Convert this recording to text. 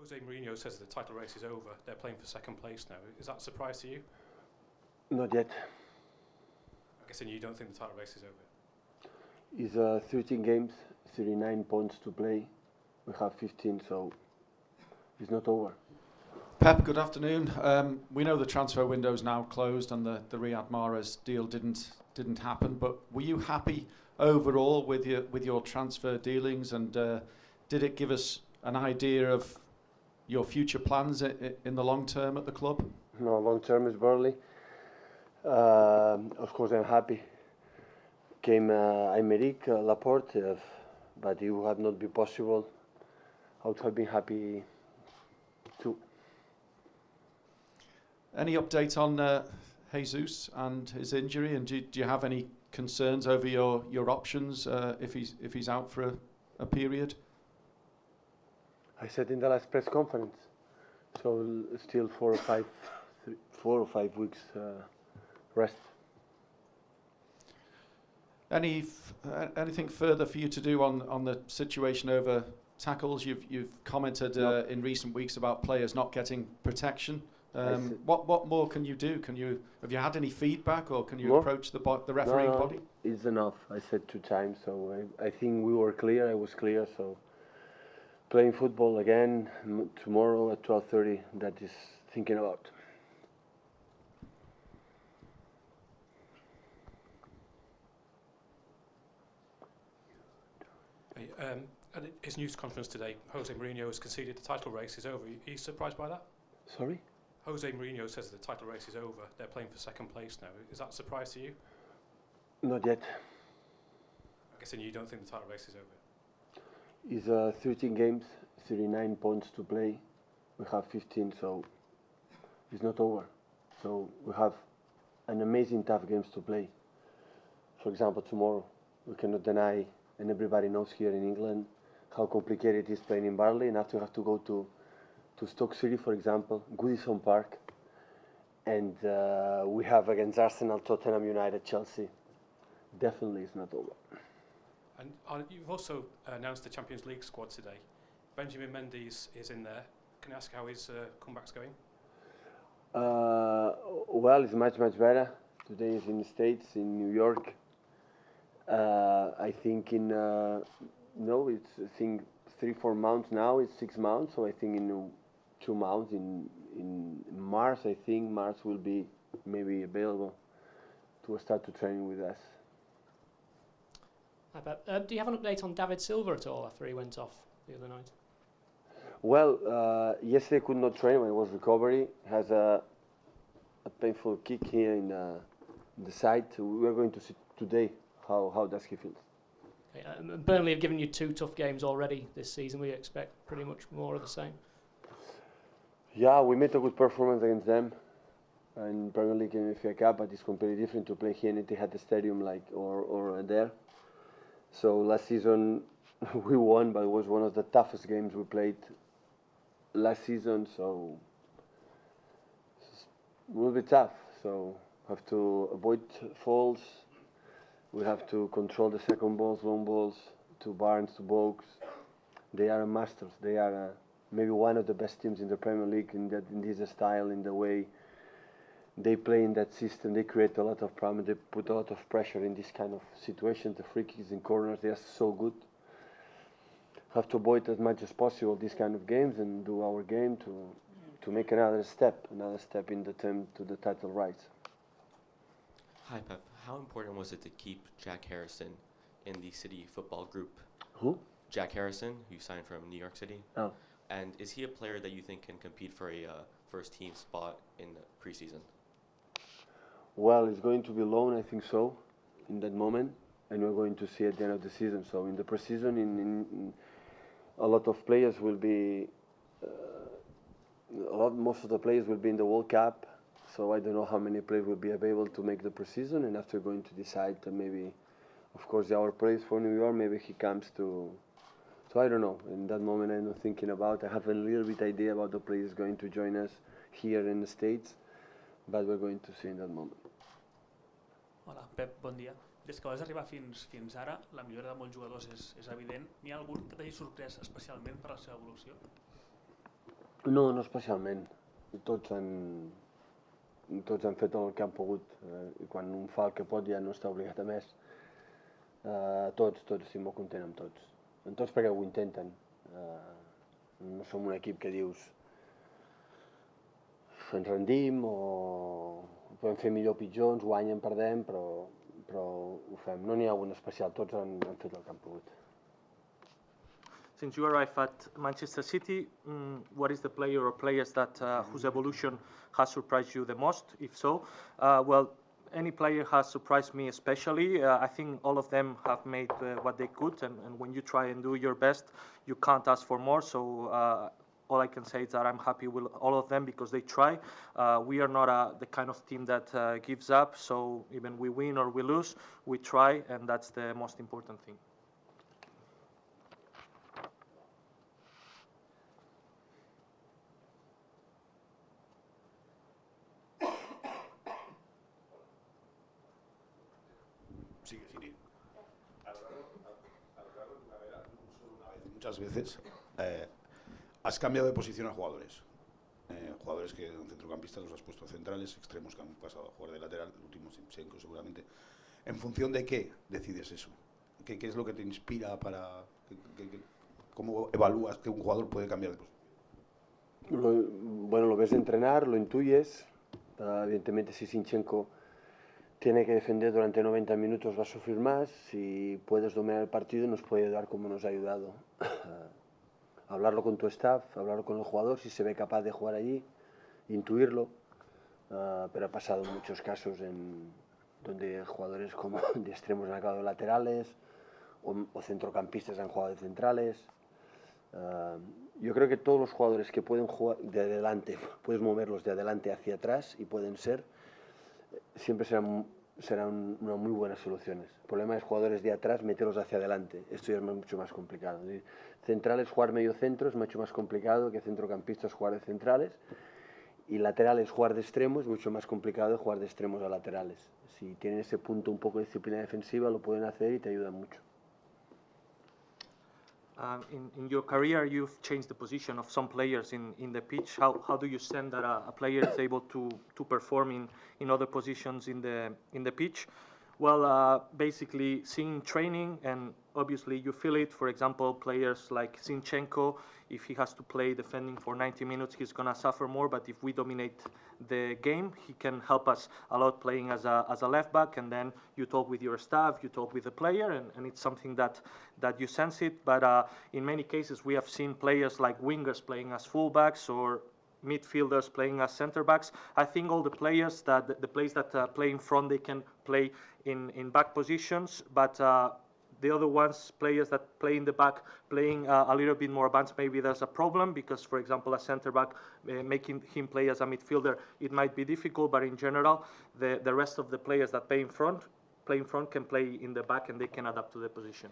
Jose Mourinho says the title race is over. They're playing for second place now. Is that a surprise to you? Not yet. I'm guessing you don't think the title race is over. It's 13 games, 39 points to play. We have 15, so it's not over. Pep, good afternoon. We know the transfer window is now closed and the Riyad Mahrez deal didn't happen. But were you happy overall with your transfer dealings, and did it give us an idea of your future plans in the long term at the club? No, long term is Burnley. Of course, I'm happy. Came Aymeric Laporte, but it would have not been possible. I would have been happy too. Any update on Jesus and his injury, and do you have any concerns over your options if he's out for a period? I said in the last press conference, so still 4 or 5 weeks rest. Anything further for you to do on the situation over tackles? You've commented in recent weeks about players not getting protection. What more can you do? Have you had any feedback, or can you approach the refereeing body? It's enough. I said 2 times, so I think we were clear. I was clear. So playing football again tomorrow at 12:30. That is thinking about. At his news conference today, Jose Mourinho has conceded the title race is over. Are you surprised by that? Sorry? Jose Mourinho says the title race is over. They're playing for second place now. Is that a surprise to you? Not yet. I'm guessing you don't think the title race is over. It's 13 games, 39 points to play. We have 15, so it's not over. So we have an amazing tough games to play. For example, tomorrow, we cannot deny, and everybody knows here in England, how complicated it is playing in Burnley, and after you have to go to Stoke City, for example, Goodison Park, and we have against Arsenal, Tottenham, United, Chelsea. Definitely it's not over. And you've also announced the Champions League squad today. Benjamin Mendy is in there. Can I ask how his comeback's going? Well, it's much better. Today is in the States, in New York. I think in it's 3-4 months now. It's 6 months, so I think in 2 months in March, I think March will be maybe available to start to train with us. Hi, Pep. Do you have an update on David Silva at all after he went off the other night? Well, yesterday could not train when it was recovery. Has a painful kick here in the side. We are going to see today how does he feel. Okay, Burnley have given you 2 tough games already this season. We expect pretty much more of the same. Yeah, we made a good performance against them in Premier League and FA Cup, but it's completely different to play here in Etihad Stadium or there. So last season we won, but it was one of the toughest games we played last season, so it will be tough. So have to avoid faults. We have to control the second balls, long balls, to Barnes, to Bogues. They are masters. They are maybe one of the best teams in the Premier League in this style, in the way they play in that system. They create a lot of problems. They put a lot of pressure in this kind of situations. The free kicks in corners, they are so good. Have to avoid as much as possible these kind of games and do our game to make another step in the term to the title rights. Hi Pep, how important was it to keep Jack Harrison in the City football group? Who? Jack Harrison, who signed from New York City. Oh. And is he a player that you think can compete for a first team spot in the preseason? Well, it's going to be loan, I think so, in that moment, and we're going to see at the end of the season. So in the preseason, in a lot of players will be, most of the players will be in the World Cup. So I don't know how many players will be able to make the preseason, and after going to decide maybe, of course, our players for New York, maybe he comes to. So I don't know. In that moment, I'm not thinking about. I have a little bit idea about the players going to join us here in the States, but we're going to see in that moment. Hola, Pep, bon dia. Des que vas arribar fins ara, la millora de molts jugadors és evident. N'hi ha algun que t'hagi sorprès especialment per la seva evolució? No, no especialment. Tots han, tots han fet el que han pogut. I quan un fa el que pot ja no està obligat a més. Tots, estic molt content amb tots. Amb tots perquè ho intenten. No som un equip que dius ens rendim o podem fer millor o pitjor, ens guanyen, perdem, però ho fem. No n'hi ha un especial, tots han fet el que han pogut. Since you arrived at Manchester City, what is the player or players that whose evolution has surprised you the most? If so, well, any player has surprised me especially. I think all of them have made what they could, and when you try and do your best, you can't ask for more. So all I can say is that I'm happy with all of them because they try. We are not the kind of team that gives up. So even we win or we lose, we try, and that's the most important thing. Muchas veces has cambiado de posición a jugadores. Jugadores que centrocampistas los has puesto centrales, extremos que han pasado a jugar de lateral, el último Sinchenko seguramente. ¿En función de qué decides eso? ¿Qué es lo que te inspira para... ¿Cómo evalúas que un jugador puede cambiar de posición? Bueno, lo ves entrenar, lo intuyes. Evidentemente si Sinchenko tiene que defender durante 90 minutos va a sufrir más. Si puedes dominar el partido nos puede ayudar como nos ha ayudado. Hablarlo con tu staff, hablarlo con el jugador, si se ve capaz de jugar allí, intuirlo. Pero ha pasado muchos casos donde jugadores como de extremos han acabado de laterales o centrocampistas han jugado de centrales. Yo creo que todos los jugadores que pueden jugar de adelante, puedes moverlos de adelante hacia atrás y pueden ser, siempre serán una muy buenas soluciones. El problema es jugadores de atrás, meterlos hacia adelante. Esto ya es mucho más complicado. Centrales, jugar medio centro es mucho más complicado que centrocampistas jugar de centrales. Y laterales, jugar de extremos es mucho más complicado que jugar de extremos a laterales. Si tienen ese punto un poco de disciplina defensiva, lo pueden hacer y te ayudan mucho. In your career, you've changed the position of some players in the pitch. How do you sense that a player is able to perform in other positions in the pitch? Well, basically seeing training, and obviously you feel it. For example, players like Zinchenko, if he has to play defending for 90 minutes, he's gonna suffer more. But if we dominate the game, he can help us a lot playing as a left back. And then you talk with your staff, you talk with the player, and it's something that you sense it. But in many cases, we have seen players like wingers playing as fullbacks or midfielders playing as centre backs. I think all the players that play in front, they can play in back positions, but the other ones, players that play in the back, playing a little bit more advanced, maybe there's a problem because, for example, a centre back, making him play as a midfielder, it might be difficult, but in general, the rest of the players that play in front can play in the back and they can adapt to the position.